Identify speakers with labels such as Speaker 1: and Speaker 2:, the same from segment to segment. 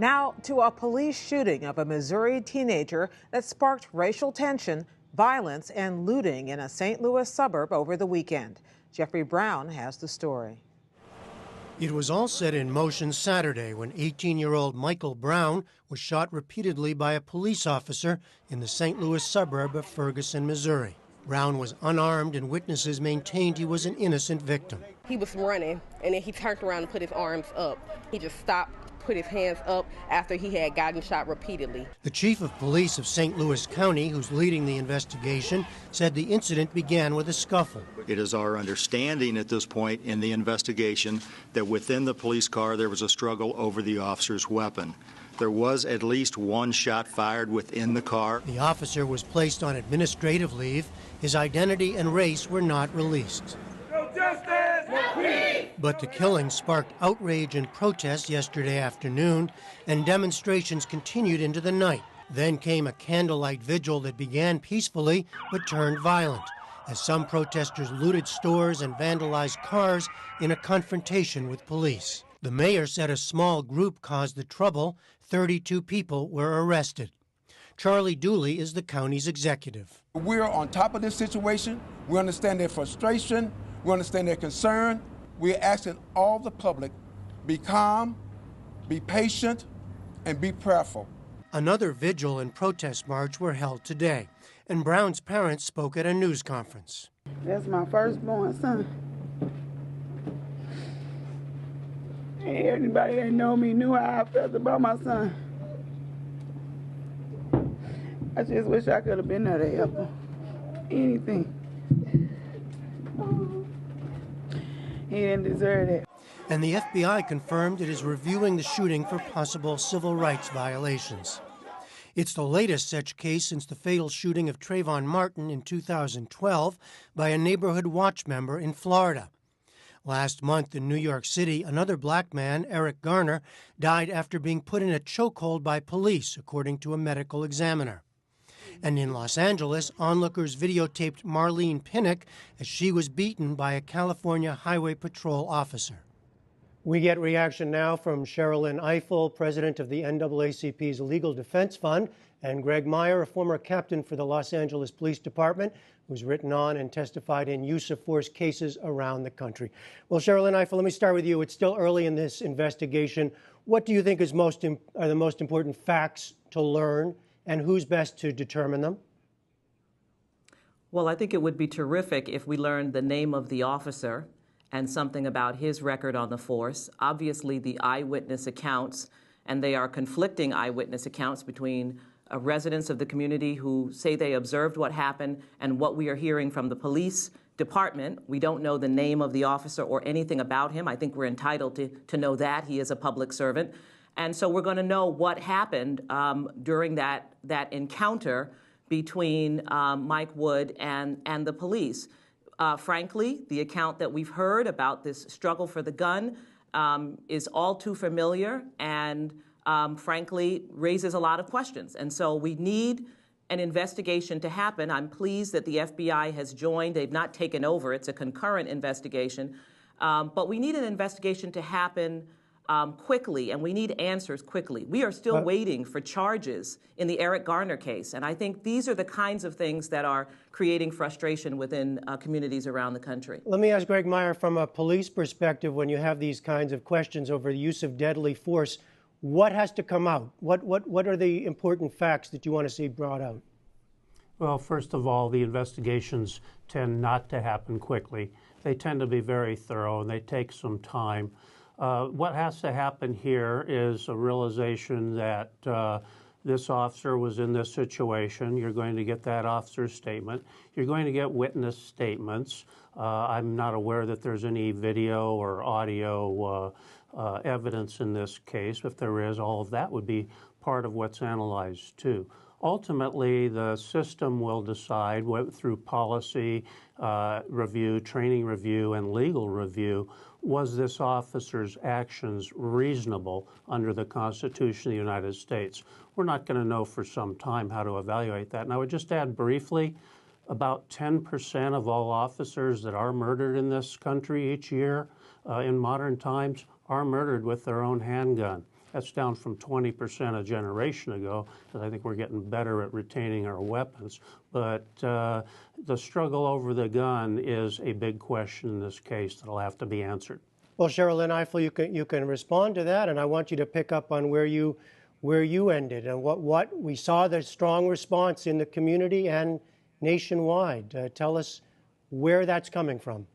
Speaker 1: Now to a police shooting of a Missouri teenager that sparked racial tension, violence, and looting in a St. Louis suburb over the weekend. Jeffrey Brown has the story.
Speaker 2: It was all set in motion Saturday when 18-year-old Michael Brown was shot repeatedly by a police officer in the St. Louis suburb of Ferguson, Missouri. Brown was unarmed and witnesses maintained he was an innocent victim.
Speaker 3: He was running and then he turned around and put his arms up. He just stopped, put his hands up after he had gotten shot repeatedly.
Speaker 2: The chief of police of St. Louis County, who's leading the investigation, said the incident began with a scuffle.
Speaker 4: It is our understanding at this point in the investigation that within the police car there was a struggle over the officer's weapon. There was at least one shot fired within the car.
Speaker 2: The officer was placed on administrative leave. His identity and race were not released.
Speaker 5: No justice! No peace!
Speaker 2: But the killing sparked outrage and protest yesterday afternoon, and demonstrations continued into the night. Then came a candlelight vigil that began peacefully but turned violent, as some protesters looted stores and vandalized cars in a confrontation with police. The mayor said a small group caused the trouble. 32 people were arrested. Charlie Dooley is the county's executive.
Speaker 6: We're on top of this situation. We understand their frustration. We understand their concern. We're asking all the public, be calm, be patient, and be prayerful.
Speaker 2: Another vigil and protest march were held today, and Brown's parents spoke at a news conference.
Speaker 7: That's my firstborn son. And everybody that know me knew how I felt about my son. I just wish I could have been there to help him. Anything. He didn't deserve that.
Speaker 2: And the FBI confirmed it is reviewing the shooting for possible civil rights violations. It's the latest such case since the fatal shooting of Trayvon Martin in 2012 by a neighborhood watch member in Florida. Last month in New York City, another black man, Eric Garner, died after being put in a chokehold by police, according to a medical examiner. And in Los Angeles, onlookers videotaped Marlene Pinnock as she was beaten by a California Highway Patrol officer. We get reaction now from Sherilyn Ifill, president of the NAACP's Legal Defense Fund, and Greg Meyer, a former captain for the Los Angeles Police Department, who's written on and testified in use of force cases around the country. Well, Sherilyn Ifill, let me start with you. It's still early in this investigation. What do you think is are the most important facts to learn, and who's best to determine them?
Speaker 8: Well, I think it would be terrific if we learned the name of the officer and something about his record on the force. Obviously, the eyewitness accounts, and they are conflicting eyewitness accounts between residents of the community who say they observed what happened and what we are hearing from the police department. We don't know the name of the officer or anything about him. I think we're entitled to know that. He is a public servant. And so we're going to know what happened during that encounter between Mike Wood and the police. Frankly, the account that we've heard about this struggle for the gun is all too familiar and frankly raises a lot of questions. And so we need an investigation to happen. I'm pleased that the FBI has joined. They've not taken over. It's a concurrent investigation. But we need an investigation to happen quickly, and we need answers quickly. We are still waiting for charges in the Eric Garner case, and I think these are the kinds of things that are creating frustration within communities around the country.
Speaker 2: Let me ask Greg Meyer, from a police perspective, when you have these kinds of questions over the use of deadly force, what has to come out? What are the important facts that you want to see brought out?
Speaker 9: Well, first of all, the investigations tend not to happen quickly. They tend to be very thorough, and they take some time. What has to happen here is a realization that this officer was in this situation. You're going to get that officer's statement. You're going to get witness statements. I'm not aware that there's any video or audio evidence in this case. If there is, all of that would be part of what's analyzed too. Ultimately, the system will decide through policy review, training review, and legal review, was this officer's actions reasonable under the Constitution of the United States? We're not going to know for some time how to evaluate that. And I would just add briefly, about 10% of all officers that are murdered in this country each year in modern times are murdered with their own handgun. That's down from 20% a generation ago, because I think we're getting better at retaining our weapons. But the struggle over the gun is a big question in this case that'll have to be answered.
Speaker 2: Well, Cheryl Lynn Eiffel, you can respond to that, and I want you to pick up on where you ended and what we saw the strong response in the community and nationwide. Tell us where that's coming from.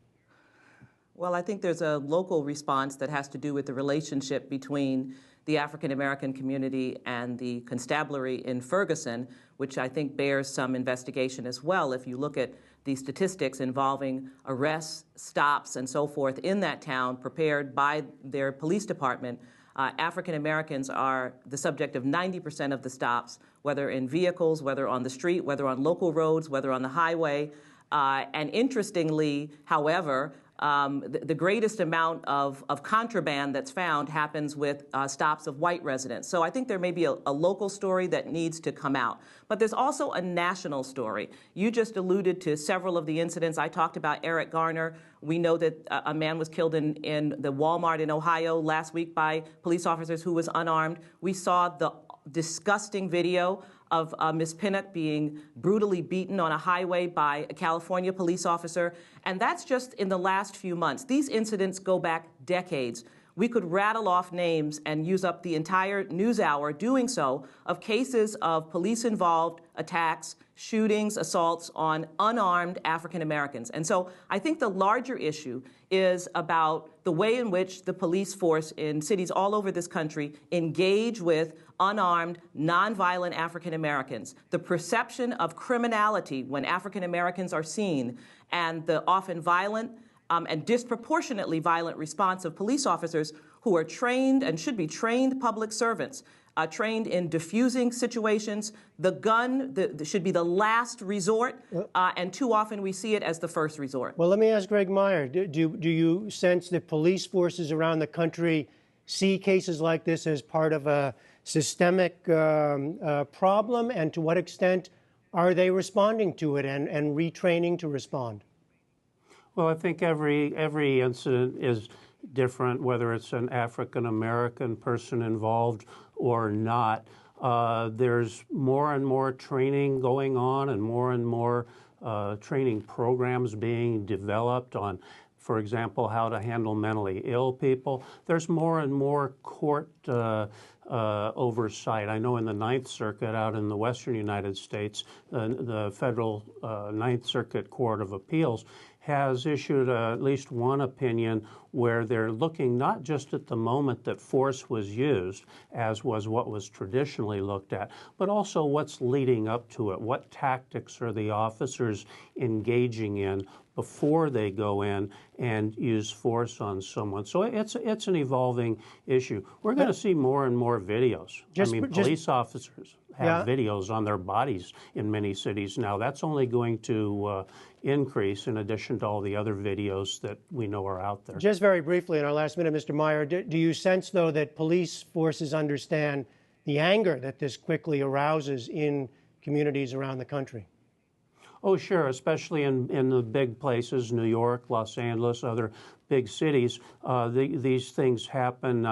Speaker 8: Well, I think there's a local response that has to do with the relationship between the African American community and the constabulary in Ferguson, which I think bears some investigation as well. If you look at the statistics involving arrests, stops, and so forth in that town prepared by their police department, African Americans are the subject of 90% of the stops, whether in vehicles, whether on the street, whether on local roads, whether on the highway. And interestingly, however, the greatest amount of contraband that's found happens with stops of white residents. So I think there may be a local story that needs to come out. But there's also a national story. You just alluded to several of the incidents. I talked about Eric Garner. We know that a man was killed in the Walmart in Ohio last week by police officers who was unarmed. We saw the disgusting video of Ms. Pinnock being brutally beaten on a highway by a California police officer. And that's just in the last few months. These incidents go back decades. We could rattle off names and use up the entire news hour doing so of cases of police-involved attacks, shootings, assaults on unarmed African Americans. And so I think the larger issue is about the way in which the police force in cities all over this country engage with unarmed, nonviolent African Americans. The perception of criminality when African Americans are seen, and the often violent and disproportionately violent response of police officers who are trained and should be trained public servants, trained in diffusing situations. The gun should be the last resort, and too often we see it as the first resort.
Speaker 2: Well, let me ask Greg Meyer, do you sense that police forces around the country see cases like this as part of a systemic problem, and to what extent are they responding to it and retraining to respond?
Speaker 9: Well, I think every incident is different, whether it's an African-American person involved or not. There's more and more training going on and more training programs being developed on, for example, how to handle mentally ill people. There's more and more court oversight. I know in the Ninth Circuit out in the western United States, the federal Ninth Circuit Court of Appeals has issued at least one opinion where they're looking not just at the moment that force was used, as was what was traditionally looked at, but also what's leading up to it. What tactics are the officers engaging in before they go in and use force on someone? So it's an evolving issue. We're going to see more and more videos. Police officers have videos on their bodies in many cities now. That's only going to increase in addition to all the other videos that we know are out there.
Speaker 2: Just very briefly in our last minute, Mr. Meyer, do you sense, though, that police forces understand the anger that this quickly arouses in communities around the country?
Speaker 9: Oh, sure, especially in the big places, New York, Los Angeles, other big cities. These things happen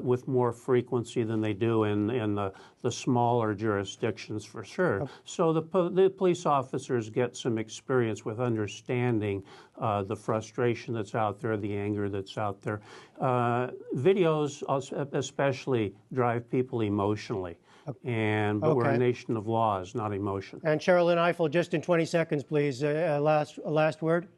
Speaker 9: with more frequency than they do in the smaller jurisdictions, for sure. Okay. So the police officers get some experience with understanding the frustration that's out there, the anger that's out there. Videos especially drive people emotionally. But we're a nation of laws, not emotion.
Speaker 2: And Cheryl Lynn Eiffel, just in 20 seconds, please, a last word.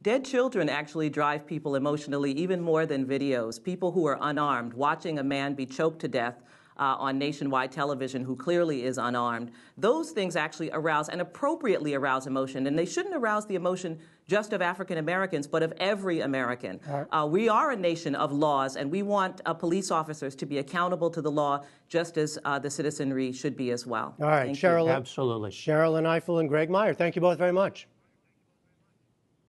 Speaker 8: Dead children actually drive people emotionally even more than videos. People who are unarmed, watching a man be choked to death on nationwide television who clearly is unarmed, those things actually arouse and appropriately arouse emotion. And they shouldn't arouse the emotion just of African Americans, but of every American. We are a nation of laws, and we want police officers to be accountable to the law just as the citizenry should be as well.
Speaker 2: All right,
Speaker 9: Cheryl. Absolutely.
Speaker 2: Cheryl Lynn Eiffel and Greg Meyer, thank you both very much.